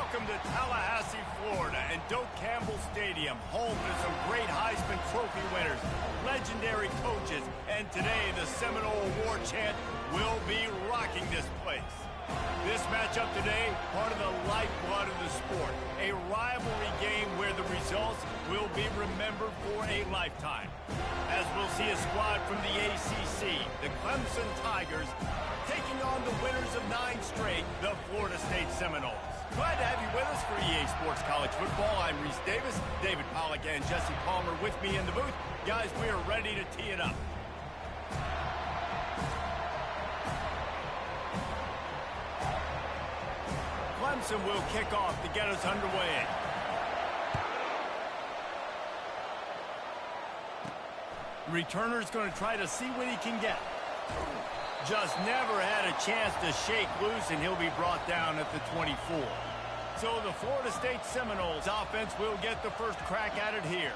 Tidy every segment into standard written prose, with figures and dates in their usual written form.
Welcome to Tallahassee, Florida, and Doak Campbell Stadium, home to some great Heisman Trophy winners, legendary coaches, and today the Seminole Award chant will be rocking this place. This matchup today, part of the lifeblood of the sport, a rivalry game where the results will be remembered for a lifetime. As we'll see a squad from the ACC, the Clemson Tigers, taking on the winners of 9 straight, the Florida State Seminoles. Glad to have you with us for EA Sports College Football. I'm Reese Davis, David Pollack, and Jesse Palmer with me in the booth. Guys, we are ready to tee it up. Clemson will kick off to get us underway. Returner's going to try to see what he can get. Just never had a chance to shake loose, and he'll be brought down at the 24. So the Florida State Seminoles offense will get the first crack at it here.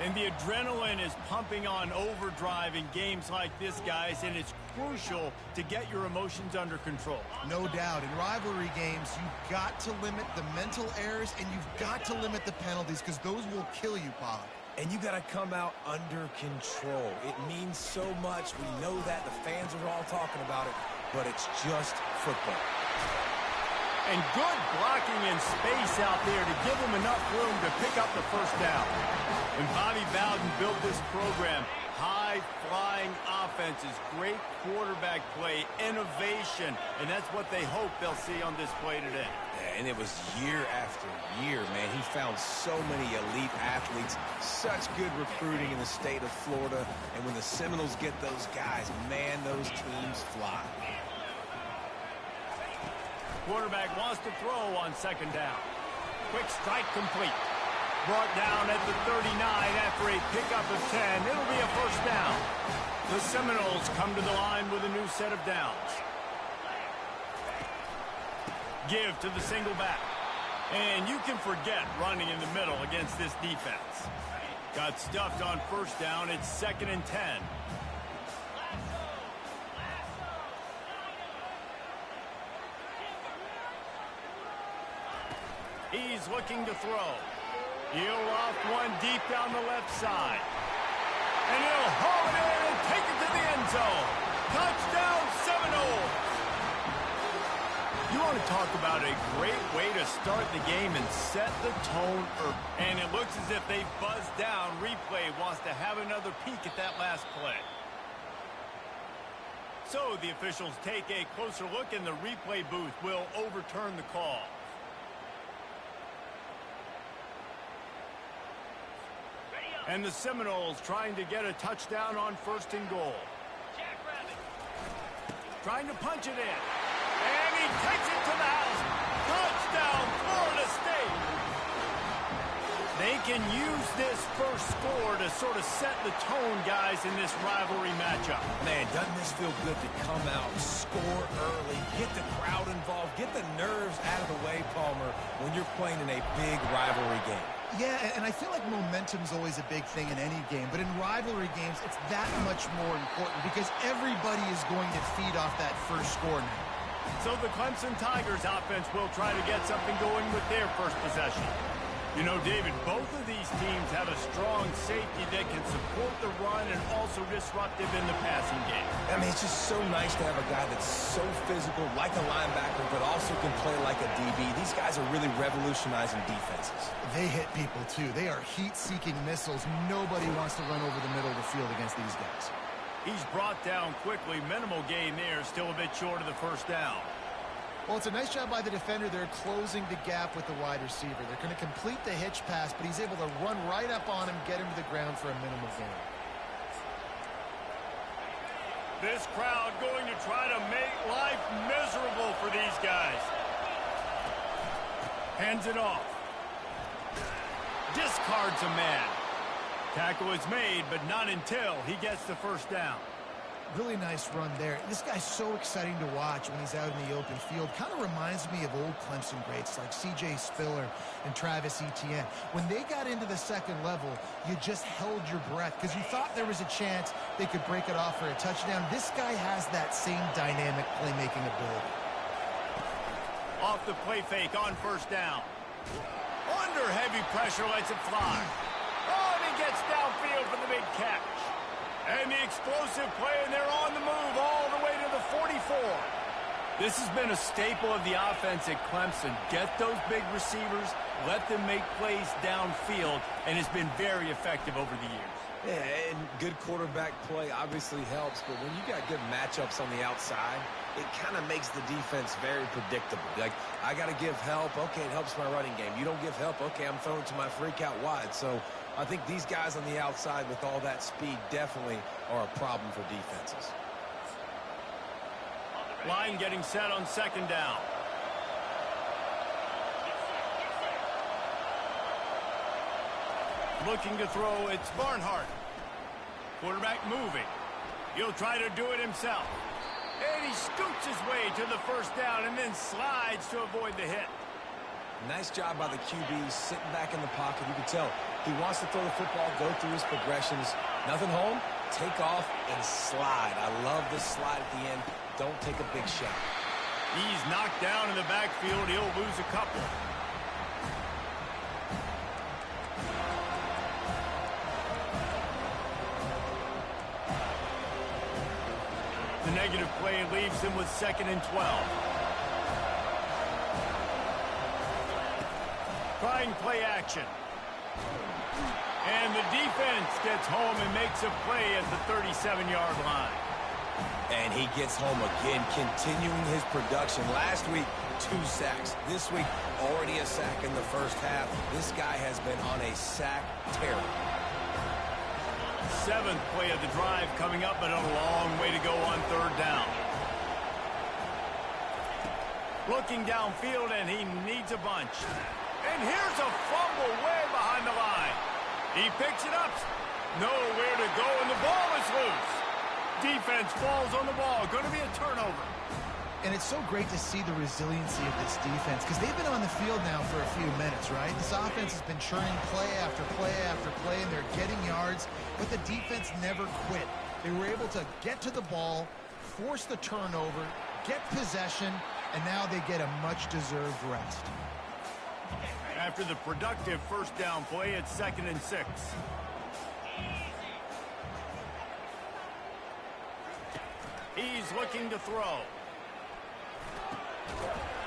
And the adrenaline is pumping on overdrive in games like this, guys, and it's crucial to get your emotions under control. No doubt. In rivalry games, you've got to limit the mental errors, and you've got to limit the penalties, because those will kill you, Pollack. And you got to come out under control. It means so much. We know that. The fans are all talking about it, but it's just football. And good blocking in space out there to give him enough room to pick up the first down. When Bobby Bowden built this program, high-flying offenses, great quarterback play, innovation, and that's what they hope they'll see on display today. Yeah, and it was year after year, man. He found so many elite athletes, such good recruiting in the state of Florida, and when the Seminoles get those guys, man, those teams fly. Quarterback wants to throw on second down. Quick strike complete. Brought down at the 39 after a pickup of 10. It'll be a first down. The Seminoles come to the line with a new set of downs. Give to the single back. And you can forget running in the middle against this defense. Got stuffed on first down. It's 2nd and 10. He's looking to throw. He'll loft one deep down the left side. And he'll haul it in and take it to the end zone. Touchdown, Seminoles! You want to talk about a great way to start the game and set the tone early. And it looks as if they buzzed down. Replay wants to have another peek at that last play. So the officials take a closer look, and the replay booth will overturn the call. And the Seminoles trying to get a touchdown on 1st and goal. Trying to punch it in. And he takes it to the house. Touchdown, Florida State. They can use this first score to sort of set the tone, guys, in this rivalry matchup. Man, doesn't this feel good to come out, score early, get the crowd involved, get the nerves out of the way, Palmer, when you're playing in a big rivalry game? Yeah, and I feel like momentum's always a big thing in any game, but in rivalry games, it's that much more important because everybody is going to feed off that first score now. So the Clemson Tigers offense will try to get something going with their first possession. You know, David, both of these teams have a strong safety that can support the run and also disruptive in the passing game. I mean, it's just so nice to have a guy that's so physical, like a linebacker, but also can play like a DB. These guys are really revolutionizing defenses. They hit people, too. They are heat-seeking missiles. Nobody wants to run over the middle of the field against these guys. He's brought down quickly. Minimal gain there. Still a bit short of the first down. Well, it's a nice job by the defender. They're closing the gap with the wide receiver. They're going to complete the hitch pass, but he's able to run right up on him, get him to the ground for a minimal gain. This crowd going to try to make life miserable for these guys. Hands it off. Discards a man. Tackle is made, but not until he gets the first down. Really nice run there. This guy's so exciting to watch when he's out in the open field. Kind of reminds me of old Clemson greats like C.J. Spiller and Travis Etienne. When they got into the second level, you just held your breath because you thought there was a chance they could break it off for a touchdown. This guy has that same dynamic playmaking ability. Off the play fake on first down. Under heavy pressure, lets it fly. Oh, and he gets downfield for the big catch. And the explosive play, and they're on the move all the way to the 44. This has been a staple of the offense at Clemson. Get those big receivers, let them make plays downfield, and it's been very effective over the years. Yeah, and good quarterback play obviously helps, but when you got good matchups on the outside, it kind of makes the defense very predictable. Like, I got to give help. Okay, it helps my running game. You don't give help. Okay, I'm throwing to my freak out wide. So I think these guys on the outside with all that speed definitely are a problem for defenses. Line getting set on second down. Looking to throw, it's Barnhart. Quarterback moving. He'll try to do it himself. And he scoots his way to the first down and then slides to avoid the hit. Nice job by the QB, sitting back in the pocket. You can tell he wants to throw the football, go through his progressions. Nothing home, take off and slide. I love this slide at the end. Don't take a big shot. He's knocked down in the backfield. He'll lose a couple. The negative play leaves him with 2nd and 12. Trying play action. And the defense gets home and makes a play at the 37-yard line. And he gets home again, continuing his production. Last week, 2 sacks. This week, already a sack in the first half. This guy has been on a sack tear. 7th play of the drive coming up, but a long way to go on 3rd down. Looking downfield, and he needs a bunch. And here's a fumble way behind the line. He picks it up. Nowhere to go, and the ball is loose. Defense falls on the ball. Going to be a turnover. And it's so great to see the resiliency of this defense because they've been on the field now for a few minutes, right? This offense has been churning play after play after play, and they're getting yards, but the defense never quit. They were able to get to the ball, force the turnover, get possession, and now they get a much-deserved rest. After the productive first down play, it's 2nd and 6. He's looking to throw.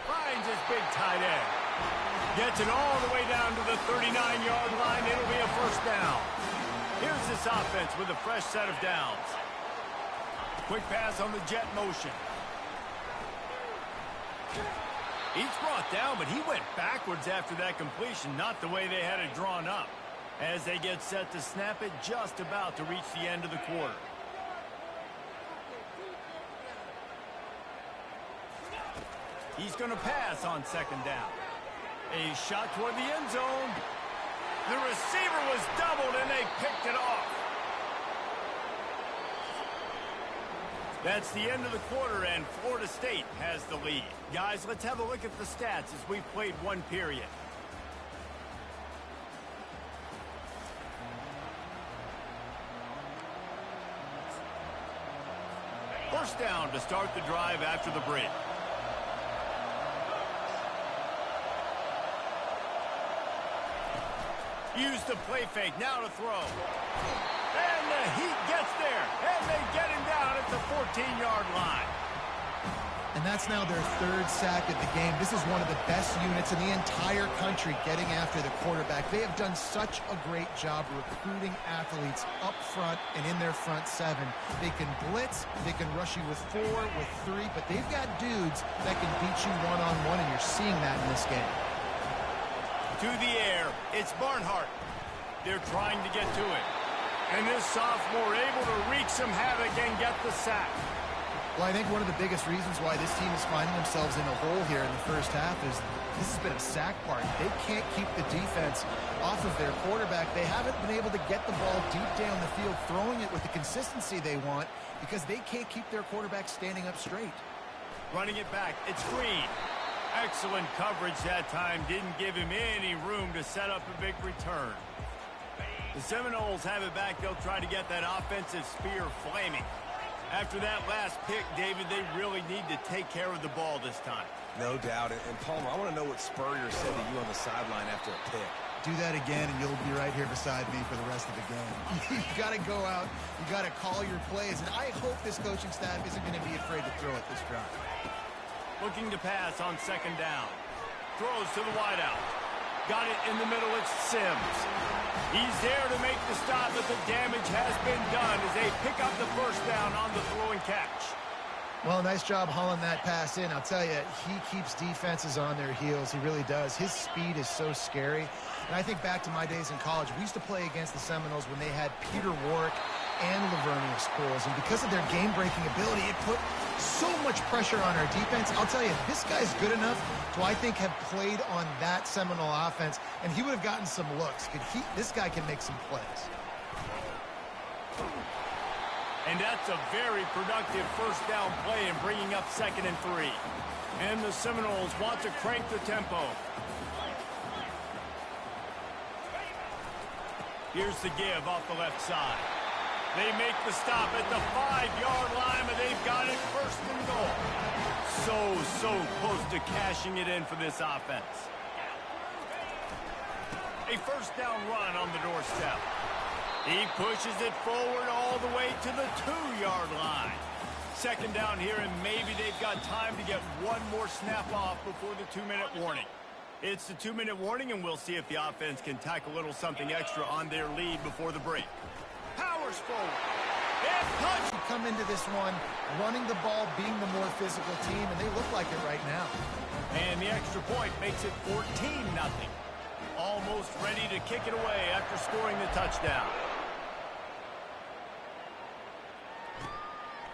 Finds his big tight end. Gets it all the way down to the 39-yard line. It'll be a first down. Here's this offense with a fresh set of downs. Quick pass on the jet motion. He's brought down, but he went backwards after that completion, not the way they had it drawn up. As they get set to snap it, just about to reach the end of the quarter. He's going to pass on 2nd down. A shot toward the end zone. The receiver was doubled, and they picked it off. That's the end of the quarter, and Florida State has the lead. Guys, let's have a look at the stats as we've played one period. First down to start the drive after the break. Use the play fake, now to throw. And the Heat gets there, and they get him down at the 14-yard line. And that's now their 3rd sack of the game. This is one of the best units in the entire country getting after the quarterback. They have done such a great job recruiting athletes up front and in their front 7. They can blitz, they can rush you with 4, with 3, but they've got dudes that can beat you one-on-one, and you're seeing that in this game. To the air, it's Barnhart. They're trying to get to it. And this sophomore able to wreak some havoc and get the sack. Well, I think one of the biggest reasons why this team is finding themselves in a hole here in the first half is this has been a sack party. They can't keep the defense off of their quarterback. They haven't been able to get the ball deep down the field, throwing it with the consistency they want because they can't keep their quarterback standing up straight. Running it back, it's Green. Excellent coverage that time. Didn't give him any room to set up a big return. The Seminoles have it back. They'll try to get that offensive spear flaming. After that last pick, David, they really need to take care of the ball this time. No doubt. And Palmer, I want to know what Spurrier said to you on the sideline after a pick. Do that again, and you'll be right here beside me for the rest of the game. You got to go out. You got to call your plays, and I hope this coaching staff isn't going to be afraid to throw at this drive. Looking to pass on second down. Throws to the wideout. Got it in the middle. It's Sims. He's there to make the stop, but the damage has been done as they pick up the first down on the throw and catch. Well, nice job hauling that pass in. I'll tell you, he keeps defenses on their heels. He really does. His speed is so scary. And I think back to my days in college. We used to play against the Seminoles when they had Peter Warwick and Lavernius Coles. And because of their game-breaking ability, it put so much pressure on our defense. I'll tell you, this guy's good enough to, I think, have played on that Seminole offense, and he would have gotten some looks. This guy can make some plays. And that's a very productive first down play in bringing up 2nd and 3. And the Seminoles want to crank the tempo. Here's the give off the left side. They make the stop at the 5-yard line, but they've got it 1st and goal. So close to cashing it in for this offense. A first down run on the doorstep. He pushes it forward all the way to the 2-yard line. 2nd down here, and maybe they've got time to get one more snap off before the 2-minute warning. It's the 2-minute warning, and we'll see if the offense can tack a little something extra on their lead before the break. Powers forward. And touch. Come into this one running the ball, being the more physical team, and they look like it right now. And the extra point makes it 14-0. Almost ready to kick it away after scoring the touchdown.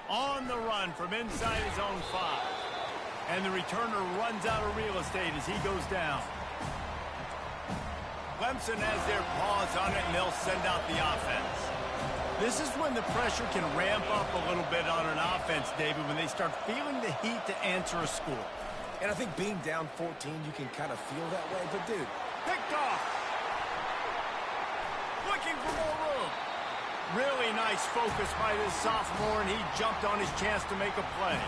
On the run from inside his own 5. And the returner runs out of real estate as he goes down. Clemson has their paws on it, and they'll send out the offense. This is when the pressure can ramp up a little bit on an offense, David, when they start feeling the heat to answer a score. And I think being down 14, you can kind of feel that way. But, dude, picked off. Looking for more room. Really nice focus by this sophomore, and he jumped on his chance to make a play.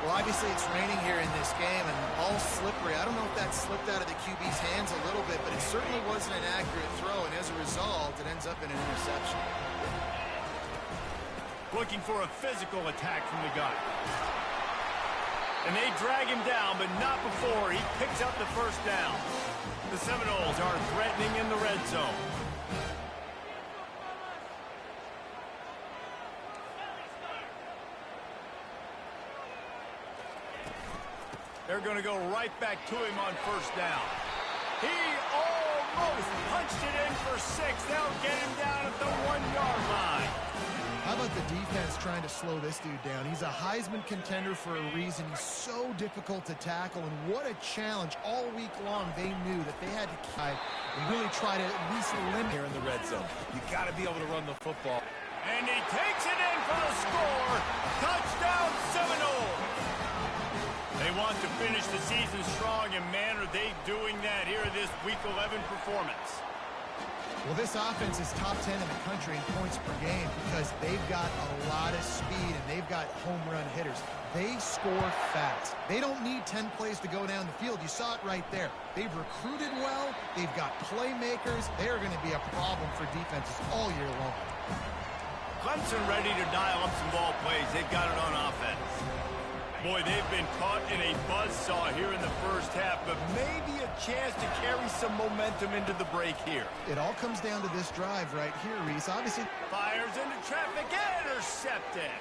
Well, obviously it's raining here in this game, and all slippery. I don't know if that slipped out of the QB's hands a little bit, but it certainly wasn't an accurate throw, and as a result, it ends up in an interception. Looking for a physical attack from the guy. And they drag him down, but not before he picks up the first down. The Seminoles are threatening in the red zone. They're going to go right back to him on first down. He almost punched it in for 6. They'll get him down at the 1-yard line. How about the defense trying to slow this dude down? He's a Heisman contender for a reason. He's so difficult to tackle, and what a challenge. All week long, they knew that they had to and really try to at least limit here in the red zone. You got to be able to run the football. And he takes it in for the score. Touchdown, Seminoles. They want to finish the season strong, and man, are they doing that here in this Week 11 performance. Well, this offense is top 10 in the country in points per game because they've got a lot of speed and they've got home run hitters. They score fast. They don't need 10 plays to go down the field. You saw it right there. They've recruited well. They've got playmakers. They're going to be a problem for defenses all year long. Clemson ready to dial up some ball plays. They've got it on offense. Boy, they've been caught in a buzzsaw here in the first half, but maybe a chance to carry some momentum into the break here. It all comes down to this drive right here, Reese. Obviously, fires into traffic, intercepted.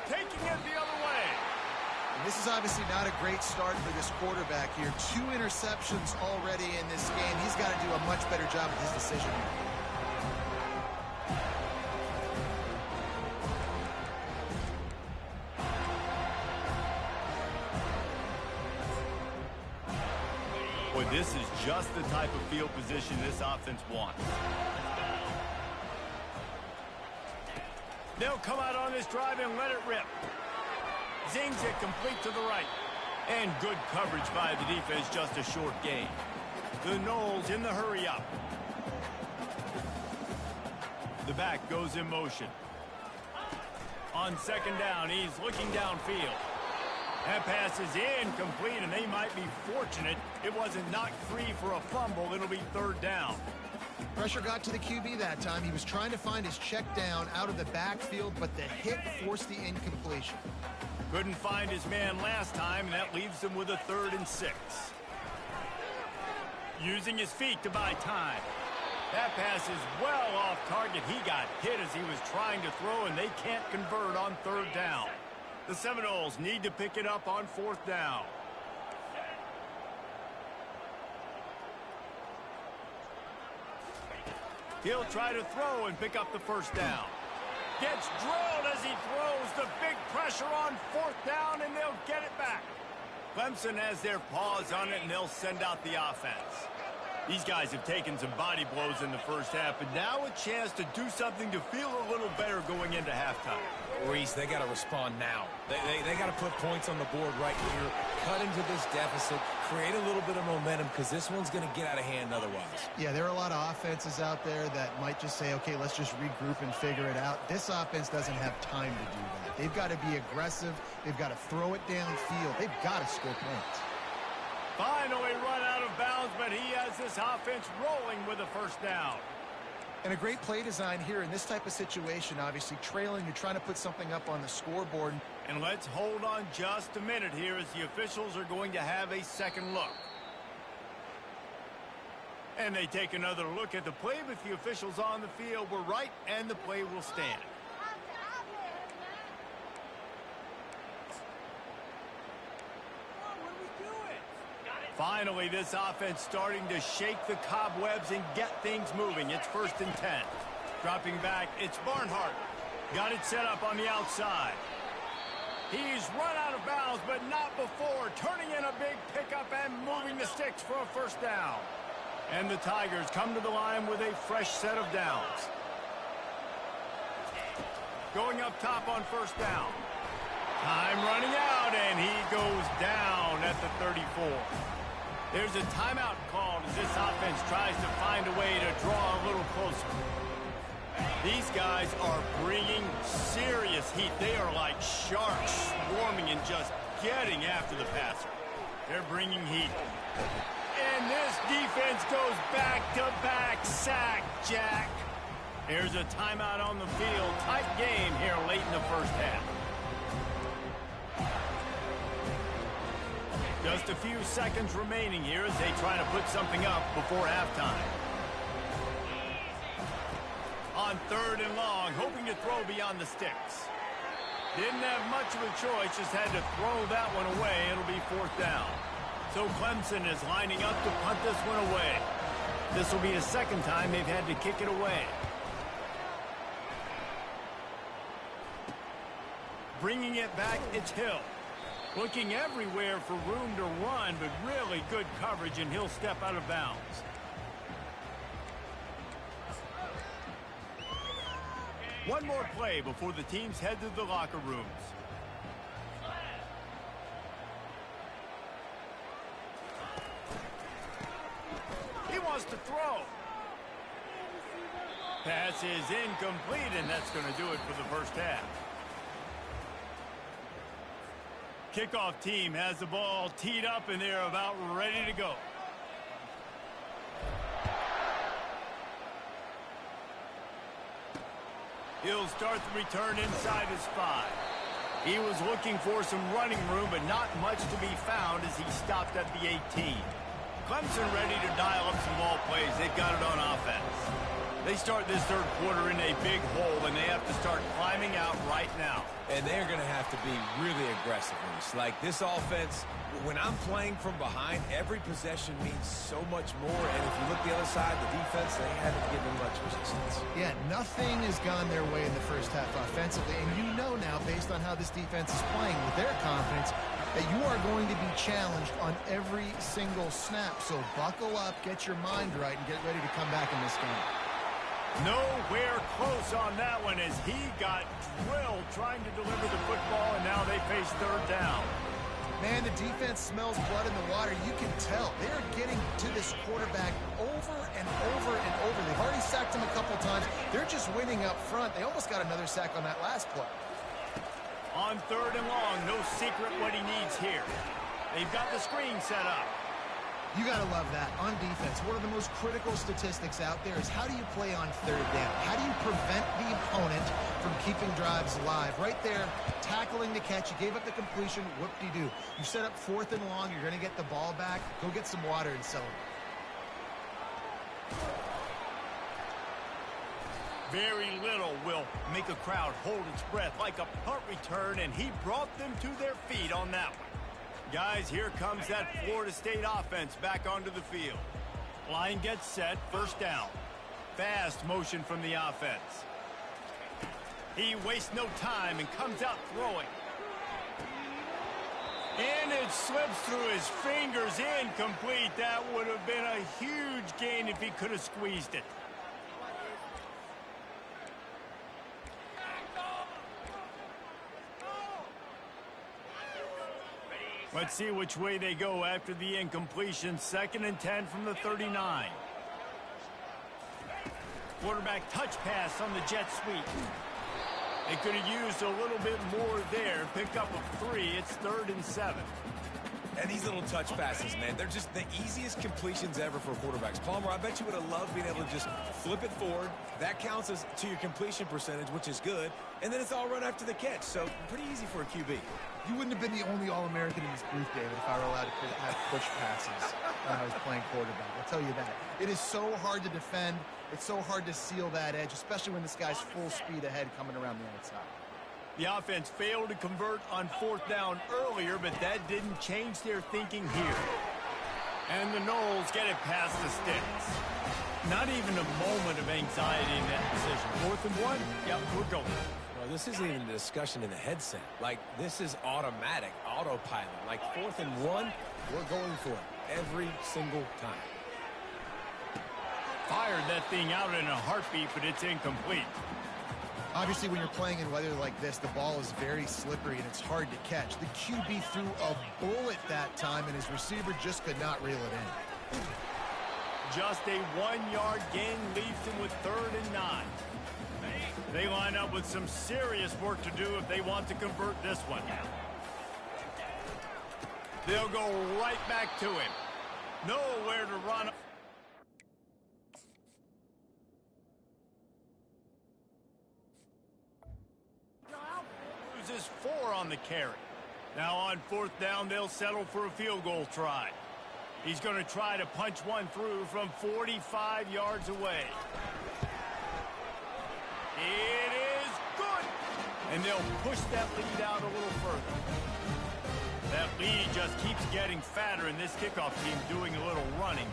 Taking it the other way. And this is obviously not a great start for this quarterback here. 2 interceptions already in this game. He's got to do a much better job with his decision making. Boy, this is just the type of field position this offense wants. They'll come out on this drive and let it rip. Zings it complete to the right. And good coverage by the defense, just a short gain. The Noles in the hurry up. The back goes in motion. On second down, he's looking downfield. That pass is incomplete, and they might be fortunate it wasn't knocked free for a fumble. It'll be third down. Pressure got to the QB that time. He was trying to find his check down out of the backfield, but the hit forced the incompletion. Couldn't find his man last time, and that leaves him with a 3rd and 6. Using his feet to buy time. That pass is well off target. He got hit as he was trying to throw, and they can't convert on 3rd down. The Seminoles need to pick it up on 4th down. He'll try to throw and pick up the 1st down. Gets drilled as he throws. The big pressure on 4th down, and they'll get it back. Clemson has their paws on it, and they'll send out the offense. These guys have taken some body blows in the first half, but now a chance to do something to feel a little better going into halftime. Reese, they got to respond now. They got to put points on the board right here, cut into this deficit, create a little bit of momentum, because this one's going to get out of hand otherwise. Yeah, there are a lot of offenses out there that might just say, okay, let's just regroup and figure it out. This offense doesn't have time to do that. They've got to be aggressive. They've got to throw it downfield. They've got to score points. Finally run out of bounds, but he has this offense rolling with a 1st down. And a great play design here in this type of situation. Obviously trailing, you're trying to put something up on the scoreboard. And let's hold on just a minute here as the officials are going to have a second look. And they take another look at the play, but the officials on the field were right, and the play will stand. Finally, this offense starting to shake the cobwebs and get things moving. It's 1st and 10. Dropping back, it's Barnhart. Got it set up on the outside. He's run out of bounds, but not before. Turning in a big pickup and moving the sticks for a 1st down. And the Tigers come to the line with a fresh set of downs. Going up top on 1st down. Time running out, and he goes down at the 34. There's a timeout called as this offense tries to find a way to draw a little closer. These guys are bringing serious heat. They are like sharks swarming and just getting after the passer. They're bringing heat. And this defense goes back-to-back sack, Jack. There's a timeout on the field. Tight game here late in the first half. Just a few seconds remaining here as they try to put something up before halftime. On 3rd and long, hoping to throw beyond the sticks. Didn't have much of a choice, just had to throw that one away. It'll be 4th down. So Clemson is lining up to punt this one away. This will be the 2nd time they've had to kick it away. Bringing it back, it's Hill. Looking everywhere for room to run, but really good coverage, and he'll step out of bounds. One more play before the teams head to the locker rooms. He wants to throw. Pass is incomplete, and that's going to do it for the first half. Kickoff team has the ball teed up, and they're about ready to go. He'll start the return inside his 5. He was looking for some running room, but not much to be found as he stopped at the 18. Clemson ready to dial up some ball plays. They've got it on offense. They start this 3rd quarter in a big hole, and they have to start climbing out right now. And they're going to have to be really aggressive. Like this offense, when I'm playing from behind, every possession means so much more. And if you look the other side, the defense, they haven't given much resistance. Yeah, nothing has gone their way in the first half offensively. And you know now, based on how this defense is playing with their confidence, that you are going to be challenged on every single snap. So buckle up, get your mind right, and get ready to come back in this game. Nowhere close on that one as he got drilled trying to deliver the football, and now they face 3rd down. Man, the defense smells blood in the water. You can tell. They're getting to this quarterback over and over and over. They've already sacked him a couple times. They're just winning up front. They almost got another sack on that last play. On 3rd and long, no secret what he needs here. They've got the screen set up. You got to love that. On defense, one of the most critical statistics out there is how do you play on 3rd down? How do you prevent the opponent from keeping drives alive? Right there, tackling the catch. You gave up the completion. Whoop-de-doo. You set up 4th and long. You're going to get the ball back. Go get some water and celebrate. Very little will make a crowd hold its breath like a punt return, and he brought them to their feet on that one. Guys, here comes that Florida State offense back onto the field. Line gets set, 1st down. Fast motion from the offense. He wastes no time and comes out throwing. And it slips through his fingers, incomplete. That would have been a huge gain if he could have squeezed it. Let's see which way they go after the incompletion. 2nd and 10 from the 39. Quarterback touch pass on the jet sweep. They could have used a little bit more there. Pick up a 3. It's 3rd and 7. And these little touch passes, man, they're just the easiest completions ever for quarterbacks. Palmer, I bet you would have loved being able to just flip it forward. That counts as to your completion percentage, which is good. And then it's all run after the catch. So pretty easy for a QB. You wouldn't have been the only All-American in this booth, David, if I were allowed to have push passes when I was playing quarterback. I'll tell you that. It is so hard to defend. It's so hard to seal that edge, especially when this guy's full speed ahead coming around the outside. The offense failed to convert on 4th down earlier, but that didn't change their thinking here. And the Noles get it past the sticks. Not even a moment of anxiety in that position. 4th and 1? Yep, we're going. Well, this isn't even a discussion in the headset. Like, this is automatic, autopilot. Like, 4th and 1, we're going for it every single time. Fired that thing out in a heartbeat, but it's incomplete. Obviously, when you're playing in weather like this, the ball is very slippery and it's hard to catch. The QB threw a bullet that time, and his receiver just could not reel it in. Just a 1-yard gain leaves him with 3rd and 9. They line up with some serious work to do if they want to convert this one. They'll go right back to him. Nowhere to run. Loses 4 on the carry. Now on 4th down, they'll settle for a field goal try. He's going to try to punch one through from 45 yards away. It is good. And they'll push that lead out a little further. That lead just keeps getting fatter, and this kickoff team doing a little running.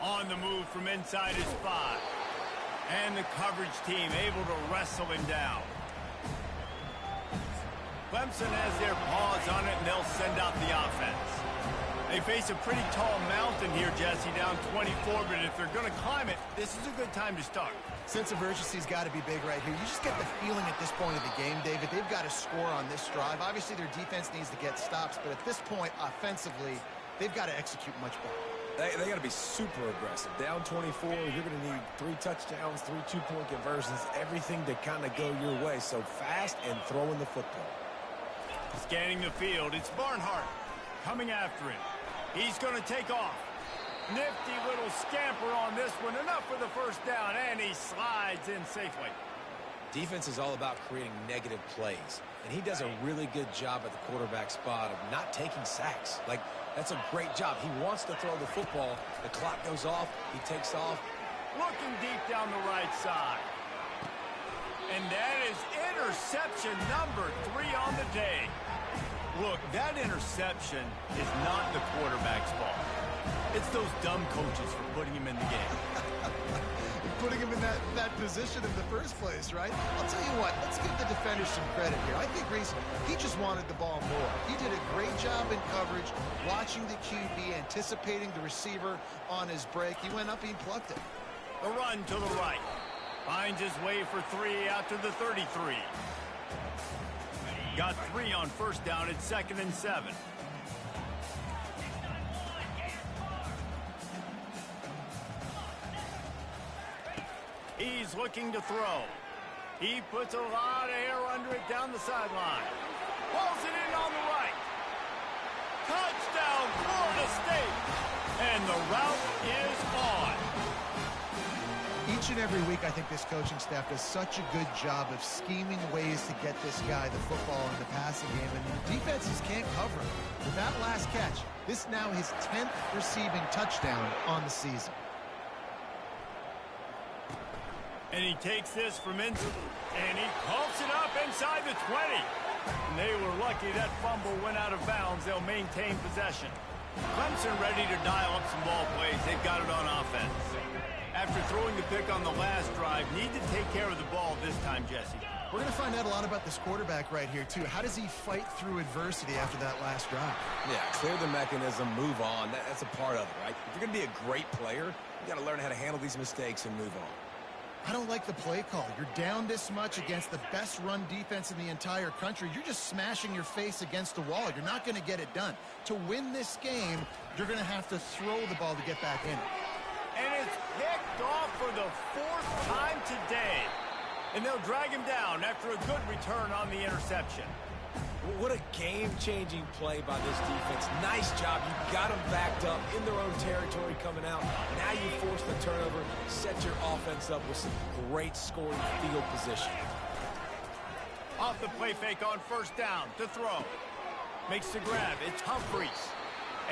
On the move from inside his 5. And the coverage team able to wrestle him down. Clemson has their paws on it, and they'll send out the offense. They face a pretty tall mountain here, Jesse, down 24, but if they're going to climb it, this is a good time to start. Sense of urgency's got to be big right here. You just get the feeling at this point of the game, David, they've got to score on this drive. Obviously, their defense needs to get stops, but at this point, offensively, they've got to execute much better. They got to be super aggressive. Down 24, you're going to need 3 touchdowns, 3 two-point conversions, everything to kind of go your way. So fast and throwing the football. Scanning the field, it's Barnhart coming after him. He's going to take off. Nifty little scamper on this one. Enough for the 1st down, and he slides in safely. Defense is all about creating negative plays, and he does a really good job at the quarterback spot of not taking sacks. Like, that's a great job. He wants to throw the football. The clock goes off. He takes off. Looking deep down the right side. And that is interception number 3 on the day. Look, that interception is not the quarterback's fault. It's those dumb coaches for putting him in the game. Putting him in that position in the first place, right? I'll tell you what, let's give the defenders some credit here. I think Reese, he just wanted the ball more. He did a great job in coverage, watching the QB, anticipating the receiver on his break. He went up, he plucked it. The run to the right. Finds his way for 3 out to the 33. Got 3 on 1st down at 2nd and 7. He's looking to throw. He puts a lot of air under it down the sideline. Pulls it in on the right. Touchdown, Florida State. And the route is on. Each and every week, I think this coaching staff does such a good job of scheming ways to get this guy the football in the passing game, and the defenses can't cover him. With that last catch, this now his 10th receiving touchdown on the season. And he takes this from inside, and he pumps it up inside the 20. And they were lucky that fumble went out of bounds. They'll maintain possession. Clemson ready to dial up some ball plays. They've got it on offense. After throwing the pick on the last drive, need to take care of the ball this time, Jesse. We're going to find out a lot about this quarterback right here, too. How does he fight through adversity after that last drive? Yeah, clear the mechanism, move on. That's a part of it, right? If you're going to be a great player, you got to learn how to handle these mistakes and move on. I don't like the play call. You're down this much against the best run defense in the entire country. You're just smashing your face against the wall. You're not going to get it done. To win this game, you're going to have to throw the ball to get back in it. And it's picked off for the 4th time today. And they'll drag him down after a good return on the interception. What a game-changing play by this defense. Nice job. You got them backed up in their own territory coming out. Now you force the turnover, set your offense up with some great scoring field position. Off the play fake on first down to throw. Makes the grab. It's Humphries.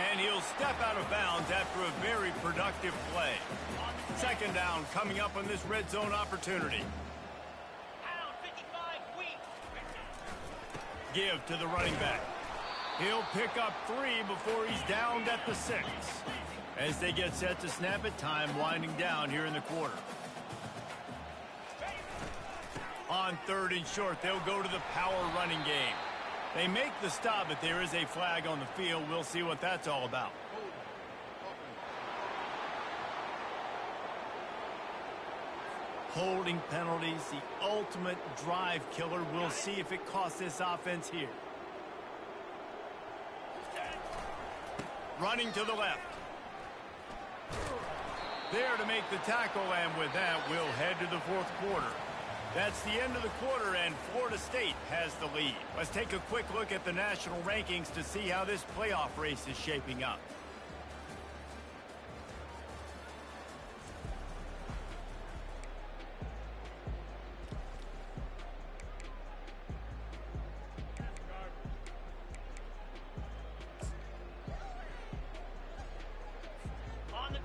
And he'll step out of bounds after a very productive play. Second down coming up on this red zone opportunity. Give to the running back. He'll pick up 3 before he's downed at the 6. As they get set to snap it, time winding down here in the quarter. On 3rd and short, they'll go to the power running game. They make the stop, but there is a flag on the field. We'll see what that's all about. Holding penalties, the ultimate drive killer. We'll see if it costs this offense here. Running to the left. There to make the tackle, and with that, we'll head to the 4th quarter. That's the end of the quarter, and Florida State has the lead. Let's take a quick look at the national rankings to see how this playoff race is shaping up.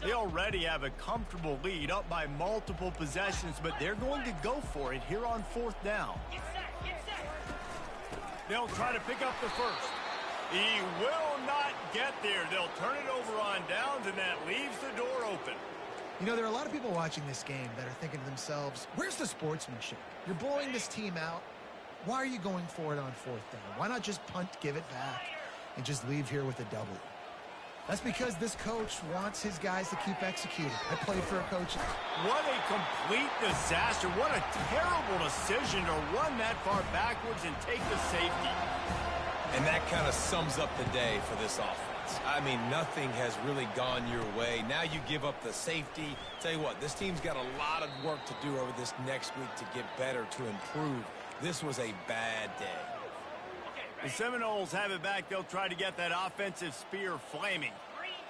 They already have a comfortable lead, up by multiple possessions, but they're going to go for it here on 4th down. They'll try to pick up the first. He will not get there. They'll turn it over on downs, and that leaves the door open. You know, there are a lot of people watching this game that are thinking to themselves, where's the sportsmanship? You're blowing this team out. Why are you going for it on 4th down? Why not just punt, give it back, and just leave here with a W? That's because this coach wants his guys to keep executing. I played for a coach. What a complete disaster. What a terrible decision to run that far backwards and take the safety. And that kind of sums up the day for this offense. I mean, nothing has really gone your way. Now you give up the safety. Tell you what, this team's got a lot of work to do over this next week to get better, to improve. This was a bad day. The Seminoles have it back. They'll try to get that offensive spear flaming.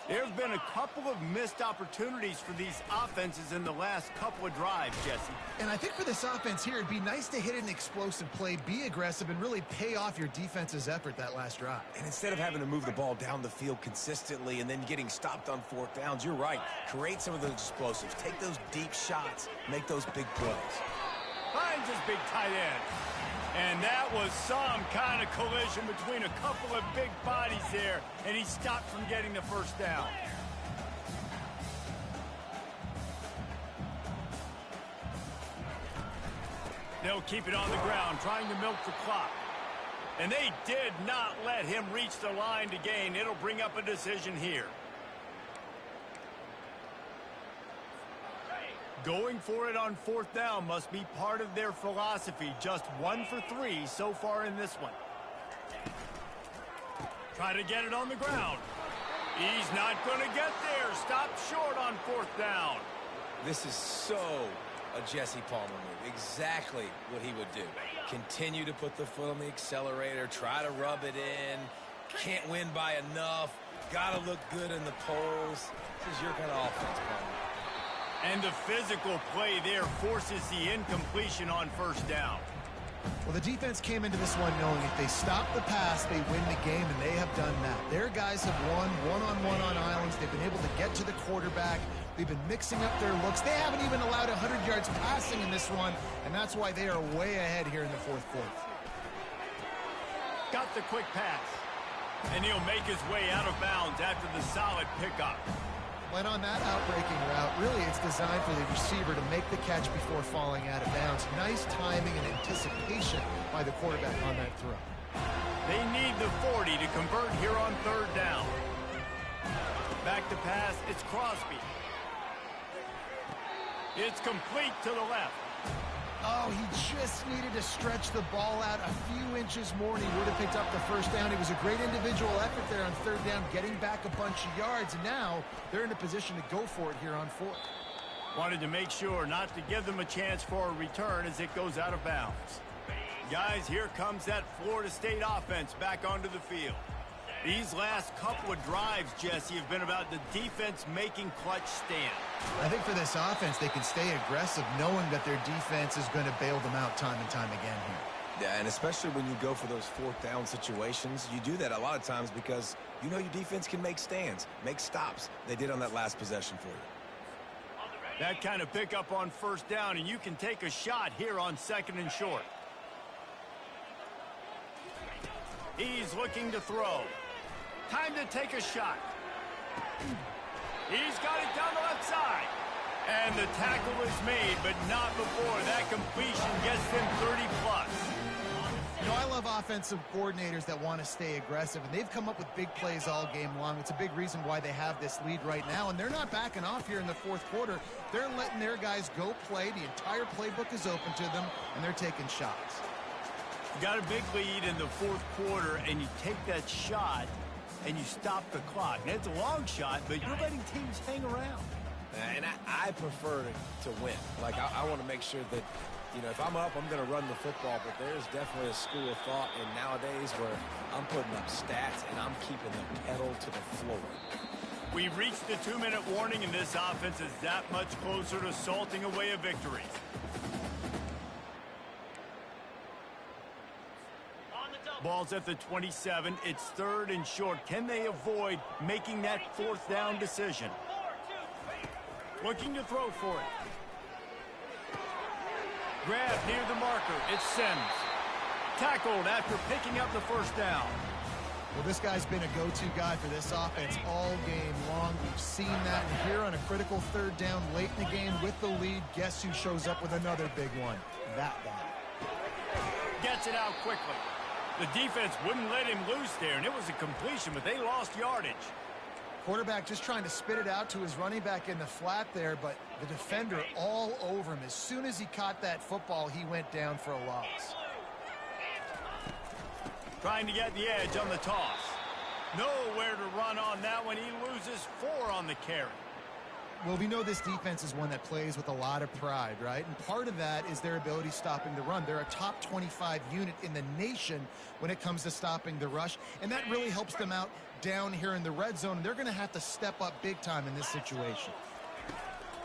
There have been a couple of missed opportunities for these offenses in the last couple of drives, Jesse. And I think for this offense here, it'd be nice to hit an explosive play, be aggressive, and really pay off your defense's effort that last drive. And instead of having to move the ball down the field consistently and then getting stopped on 4th downs, you're right. Create some of those explosives. Take those deep shots. Make those big plays. Finds his big tight end. And that was some kind of collision between a couple of big bodies there, and he stopped from getting the first down. They'll keep it on the ground, trying to milk the clock. And they did not let him reach the line to gain. It'll bring up a decision here. Going for it on 4th down must be part of their philosophy. Just 1 for 3 so far in this one. Try to get it on the ground. He's not going to get there. Stop short on 4th down. This is so a Jesse Palmer move. Exactly what he would do. Continue to put the foot on the accelerator, try to rub it in. Can't win by enough. Got to look good in the polls. This is your kind of offense, Palmer. And the physical play there forces the incompletion on first down. Well, the defense came into this one knowing if they stop the pass, they win the game, and they have done that. Their guys have won one-on-one on islands. They've been able to get to the quarterback. They've been mixing up their looks. They haven't even allowed 100 yards passing in this one, and that's why they are way ahead here in the fourth quarter. Got the quick pass, and he'll make his way out of bounds after the solid pickup. Went on that outbreaking route. Really, it's designed for the receiver to make the catch before falling out of bounds. Nice timing and anticipation by the quarterback on that throw. They need the 40 to convert here on third down. Back to pass, it's Crosby. It's complete to the left. Oh, he just needed to stretch the ball out a few inches more, and he would have picked up the first down. It was a great individual effort there on third down, getting back a bunch of yards, and now they're in a position to go for it here on fourth. Wanted to make sure not to give them a chance for a return as it goes out of bounds. Guys, here comes that Florida State offense back onto the field. These last couple of drives, Jesse, have been about the defense making clutch stand. I think for this offense, they can stay aggressive knowing that their defense is going to bail them out time and time again here. Yeah, and especially when you go for those fourth down situations, you do that a lot of times because you know your defense can make stands, make stops. They did on that last possession for you. That kind of pickup on first down, and you can take a shot here on second and short. He's looking to throw. Time to take a shot. He's got it down the left side. And the tackle is made, but not before that completion gets them 30-plus. You know, I love offensive coordinators that want to stay aggressive, and they've come up with big plays all game long. It's a big reason why they have this lead right now, and they're not backing off here in the fourth quarter. They're letting their guys go play. The entire playbook is open to them, and they're taking shots. You got a big lead in the fourth quarter, and you take that shot, and you stop the clock. And it's a long shot, but you're letting teams hang around. And I prefer to win. Like, I want to make sure that, you know, if I'm up, I'm going to run the football. But there's definitely a school of thought in nowadays where I'm putting up stats and I'm keeping the pedal to the floor. We've reached the 2-minute warning, and this offense is that much closer to salting away a victory. Ball's at the 27. It's third and short. Can they avoid making that fourth down decision? Looking to throw for it. Grab near the marker. It's Sims. Tackled after picking up the first down. Well, this guy's been a go-to guy for this offense all game long. We've seen that here on a critical third down late in the game with the lead. Guess who shows up with another big one? That guy. Gets it out quickly. The defense wouldn't let him loose there, and it was a completion, but they lost yardage. Quarterback just trying to spit it out to his running back in the flat there, but the defender all over him. As soon as he caught that football, he went down for a loss. Trying to get the edge on the toss. Nowhere to run on that one. He loses 4 on the carry. Well, we know this defense is one that plays with a lot of pride, right? And part of that is their ability stopping the run. They're a top 25 unit in the nation when it comes to stopping the rush, and that really helps them out down here in the red zone. They're going to have to step up big time in this situation.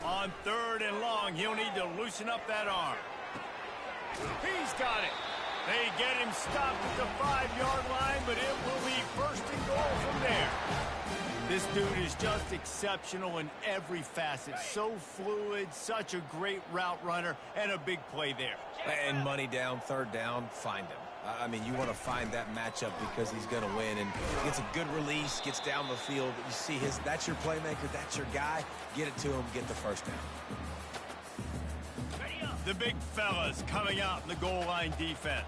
On third and long, he'll need to loosen up that arm. He's got it. They get him stopped at the 5-yard line, but it will be first and goal from there. This dude is just exceptional in every facet. So fluid, such a great route runner, and a big play there. And money down, third down, find him. I mean, you want to find that matchup because he's going to win. And gets a good release, gets down the field. You see that's your playmaker, that's your guy. Get it to him, get the first down. The big fellas coming out in the goal line defense.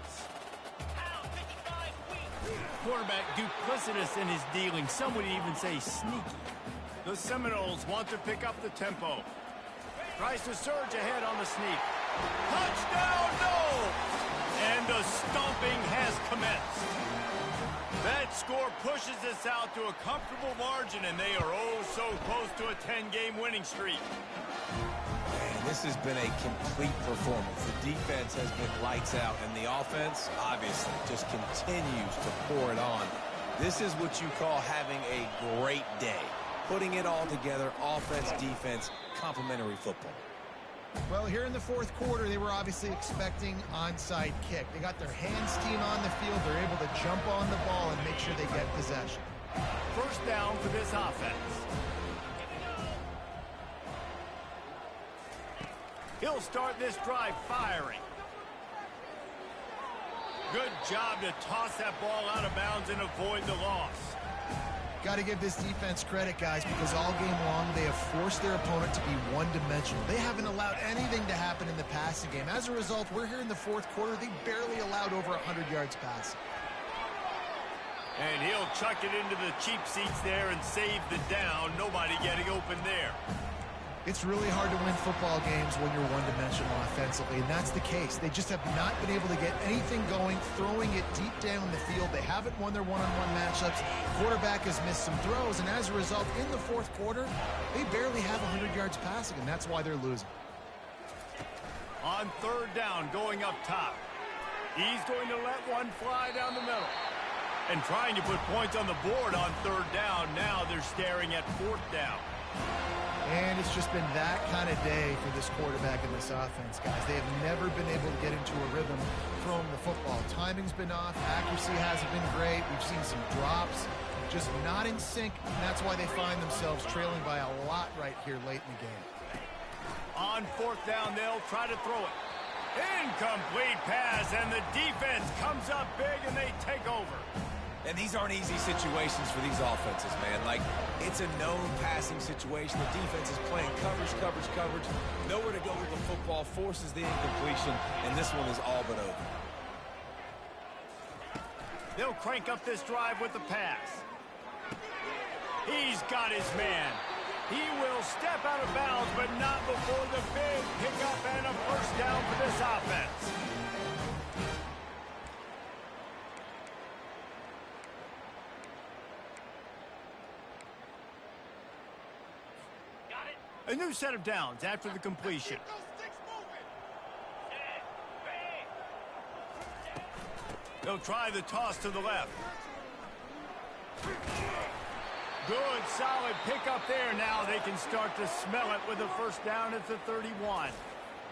Quarterback duplicitous in his dealing. Some would even say sneaky. The Seminoles want to pick up the tempo. Tries to surge ahead on the sneak. Touchdown, no! And the stomping has commenced. That score pushes us out to a comfortable margin, and they are oh so close to a 10-game winning streak. And This has been a complete performance. The defense has been lights out, and the offense, obviously, just continues to pour it on. This is what you call having a great day. Putting it all together, offense, defense, complementary football. Well, here in the fourth quarter, they were obviously expecting onside kick. They got their hands team on the field. They're able to jump on the ball and make sure they get possession. First down for this offense. He'll start this drive firing. Good job to toss that ball out of bounds and avoid the loss. Got to give this defense credit, guys, because all game long they have forced their opponent to be one-dimensional. They haven't allowed anything to happen in the passing game. As a result, we're here in the fourth quarter. They barely allowed over 100 yards passing. And he'll chuck it into the cheap seats there and save the down. Nobody getting open there. It's really hard to win football games when you're one-dimensional offensively, and that's the case. They just have not been able to get anything going, throwing it deep down the field. They haven't won their one-on-one matchups. Quarterback has missed some throws, and as a result, in the fourth quarter, they barely have 100 yards passing, and that's why they're losing. On third down, going up top. He's going to let one fly down the middle. And trying to put points on the board on third down. Now they're staring at fourth down. And it's just been that kind of day for this quarterback and this offense, guys. They have never been able to get into a rhythm throwing the football. Timing's been off. Accuracy hasn't been great. We've seen some drops, just not in sync, and that's why they find themselves trailing by a lot right here late in the game. On fourth down, they'll try to throw it. Incomplete pass, and the defense comes up big, and they take over. And these aren't easy situations for these offenses, man. Like, it's a known passing situation. The defense is playing coverage. Nowhere to go with the football, forces the incompletion, and this one is all but over. They'll crank up this drive with the pass. He's got his man. He will step out of bounds, but not before the big pickup and a first down for this offense. A new set of downs after the completion. They'll try the toss to the left. Good, solid pickup there. Now they can start to smell it with a first down at the 31.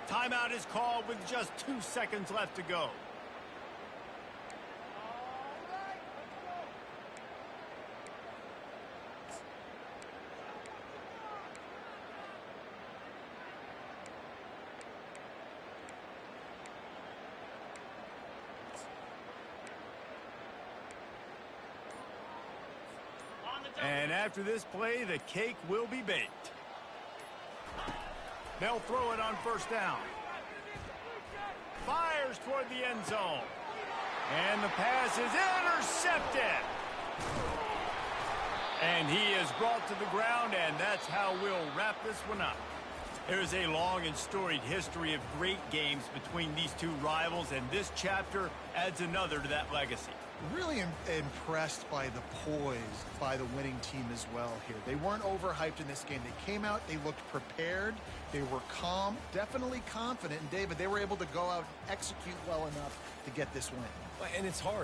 Timeout is called with just 2 seconds left to go. And after this play, the cake will be baked. They'll throw it on first down. Fires toward the end zone. And the pass is intercepted. And he is brought to the ground, and that's how we'll wrap this one up. There's a long and storied history of great games between these two rivals, and this chapter adds another to that legacy. Really impressed by the poise by the winning team as well here. They weren't overhyped in this game. They came out, they looked prepared, they were calm, definitely confident. And David, they were able to go out and execute well enough to get this win. And it's hard.